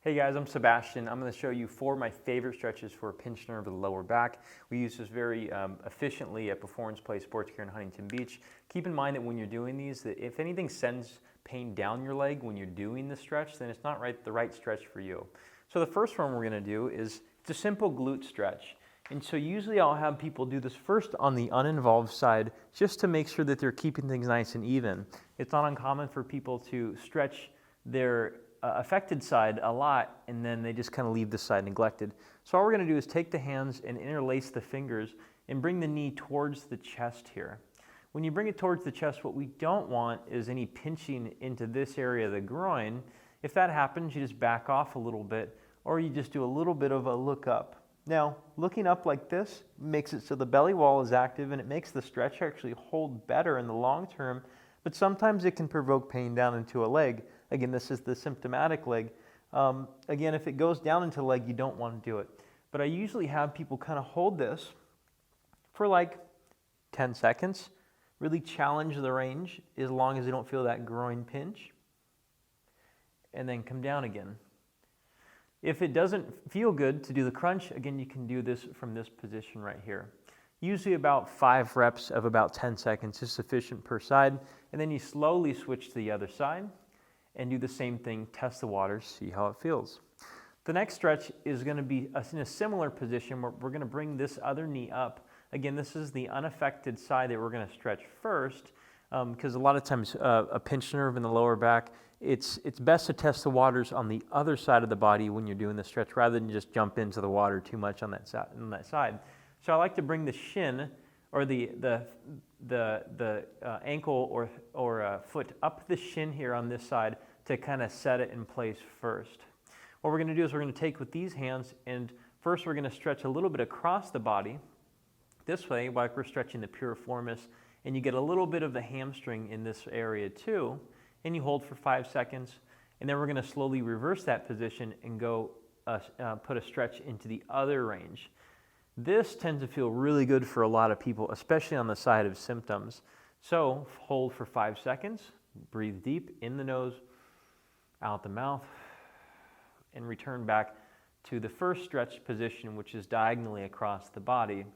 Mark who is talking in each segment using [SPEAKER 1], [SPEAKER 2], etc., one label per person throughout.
[SPEAKER 1] Hey guys, I'm Sebastian. I'm going to show you 4 of my favorite stretches for a pinched nerve of the lower back. We use this very efficiently at Performance Play Sports Care in Huntington Beach. Keep in mind that when you're doing these, that if anything sends pain down your leg when you're doing the stretch, then it's not the right stretch for you. So the first one we're going to do is it's a simple glute stretch. And so usually I'll have people do this first on the uninvolved side just to make sure that they're keeping things nice and even. It's not uncommon for people to stretch their affected side a lot, and then they just kind of leave this side neglected. So all we're going to do is take the hands and interlace the fingers and bring the knee towards the chest here. When you bring it towards the chest, what we don't want is any pinching into this area of the groin. If that happens, you just back off a little bit, or you just do a little bit of a look up. Now, looking up like this makes it so the belly wall is active, and it makes the stretch actually hold better in the long term, but sometimes it can provoke pain down into a leg. Again, this is the symptomatic leg. Again, if it goes down into the leg, you don't want to do it. But I usually have people kind of hold this for like 10 seconds, really challenge the range as long as they don't feel that groin pinch, and then come down again. If it doesn't feel good to do the crunch, again, you can do this from this position right here. Usually about 5 reps of about 10 seconds is sufficient per side, and then you slowly switch to the other side and do the same thing, test the waters, see how it feels. The next stretch is going to be in a similar position where we're going to bring this other knee up. Again, this is the unaffected side that we're going to stretch first, because a lot of times a pinched nerve in the lower back, it's best to test the waters on the other side of the body when you're doing the stretch rather than just jump into the water too much on that side. So I like to bring the shin or the ankle or foot up the shin here on this side to kind of set it in place first. What we're going to do is we're going to take with these hands, and first we're going to stretch a little bit across the body this way while we're stretching the piriformis, and you get a little bit of the hamstring in this area too, and you hold for 5 seconds, and then we're going to slowly reverse that position and go put a stretch into the other range. This tends to feel really good for a lot of people, especially on the side of symptoms. So hold for 5 seconds, breathe deep in the nose, out the mouth, and return back to the first stretch position, which is diagonally across the body.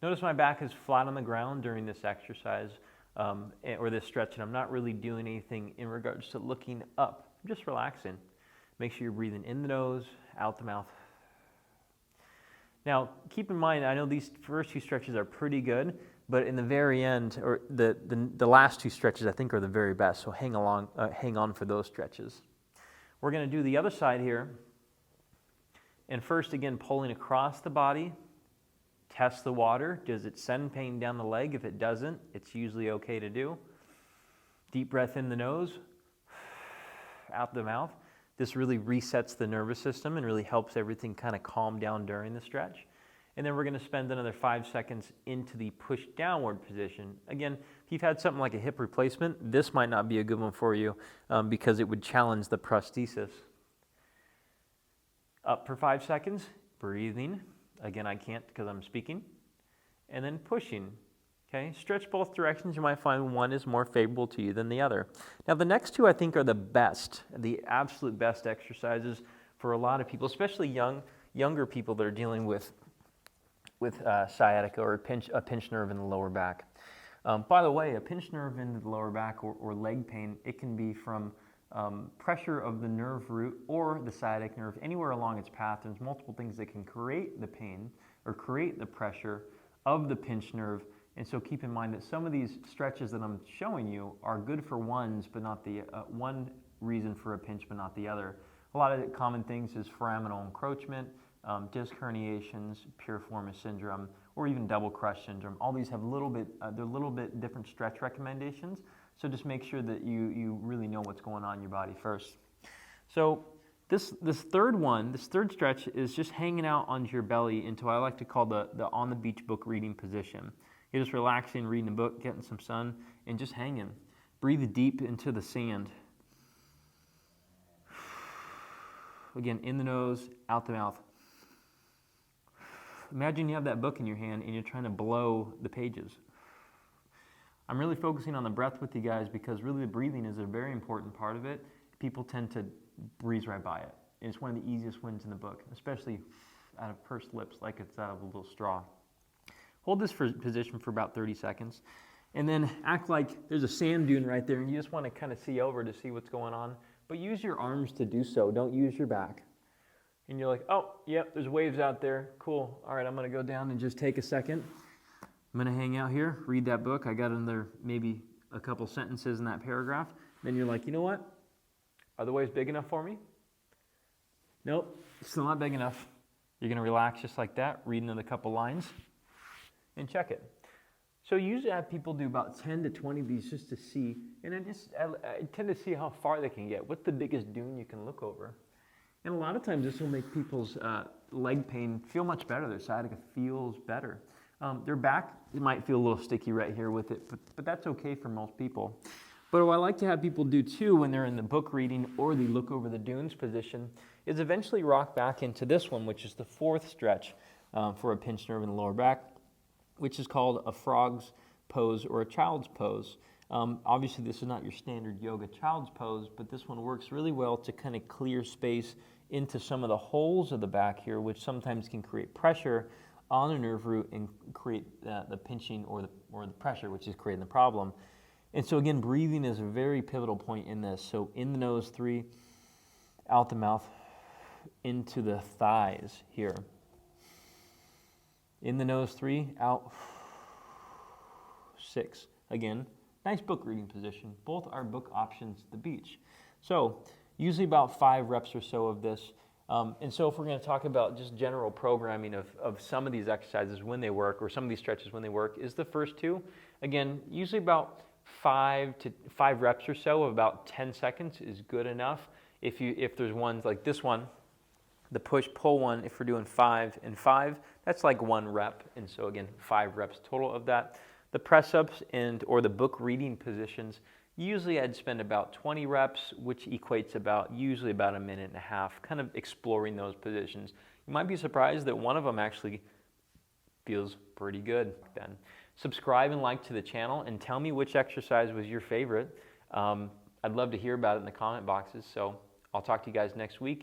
[SPEAKER 1] Notice my back is flat on the ground during this exercise or this stretch, and I'm not really doing anything in regards to looking up. I'm just relaxing. Make sure you're breathing in the nose, out the mouth. Now, keep in mind, I know these first 2 stretches are pretty good, but in the very end, or the last 2 stretches I think are the very best, so hang on for those stretches. We're going to do the other side here, and first again pulling across the body, test the water. Does it send pain down the leg? If it doesn't, it's usually okay to do. Deep breath in the nose, out the mouth. This really resets the nervous system and really helps everything kind of calm down during the stretch. And then we're going to spend another 5 seconds into the push downward position. Again, if you've had something like a hip replacement, this might not be a good one for you because it would challenge the prosthesis. Up for 5 seconds, breathing. Again, I can't because I'm speaking. And then pushing. Okay, stretch both directions. You might find one is more favorable to you than the other. Now, the next 2 I think are the best, the absolute best exercises for a lot of people, especially younger people that are dealing with sciatica or a pinched nerve in the lower back. By the way, a pinched nerve in the lower back or leg pain, it can be from pressure of the nerve root or the sciatic nerve anywhere along its path. There's multiple things that can create the pain or create the pressure of the pinched nerve. And so keep in mind that some of these stretches that I'm showing you are good for ones, but not the one reason for a pinch, but not the other. A lot of the common things is foraminal encroachment, disc herniations, piriformis syndrome, or even double crush syndrome. All these have they're a little bit different stretch recommendations. So just make sure that you really know what's going on in your body first. So this third stretch is just hanging out onto your belly into what I like to call the on the beach book reading position. You're just relaxing, reading a book, getting some sun, and just hanging. Breathe deep into the sand. Again, in the nose, out the mouth. Imagine you have that book in your hand and you're trying to blow the pages. I'm really focusing on the breath with you guys because really the breathing is a very important part of it. People tend to breeze right by it. It's one of the easiest wins in the book, especially out of pursed lips, like it's out of a little straw. Hold this position for about 30 seconds, and then act like there's a sand dune right there, and you just want to kind of see over to see what's going on, but use your arms to do so. Don't use your back. And you're like, oh, yep, there's waves out there. Cool. All right, I'm going to go down and just take a second. I'm going to hang out here, read that book. I got in there maybe a couple sentences in that paragraph. Then you're like, you know what? Are the waves big enough for me? Nope, still not big enough. You're going to relax just like that, read another couple lines, and check it. So usually I have people do about 10 to 20 of these just to see, and I tend to see how far they can get. What's the biggest dune you can look over? And a lot of times this will make people's leg pain feel much better. Their sciatica feels better. Their back might feel a little sticky right here with it, but that's okay for most people. But what I like to have people do too when they're in the book reading or they look over the dunes position is eventually rock back into this one, which is the fourth stretch for a pinched nerve in the lower back, which is called a frog's pose or a child's pose. Obviously this is not your standard yoga child's pose, but this one works really well to kind of clear space into some of the holes of the back here, which sometimes can create pressure on a nerve root and create the pinching or the pressure, which is creating the problem. And so again, breathing is a very pivotal point in this. So in the nose, 3, out the mouth, into the thighs here. In the nose, 3, out, 6. Again, nice book reading position. Both are book options at the beach. So usually about 5 reps or so of this. And so if we're going to talk about just general programming of some of these exercises when they work, or some of these stretches when they work, is the first 2. Again, usually about 5 reps or so of about 10 seconds is good enough. If there's ones like this one, the push-pull one, if we're doing 5 and 5, that's like 1 rep. And so again, 5 reps total of that. The press-ups or the book reading positions, usually I'd spend about 20 reps, which equates usually about 1.5 minutes, kind of exploring those positions. You might be surprised that one of them actually feels pretty good then. Subscribe and like to the channel and tell me which exercise was your favorite. I'd love to hear about it in the comment boxes. So I'll talk to you guys next week.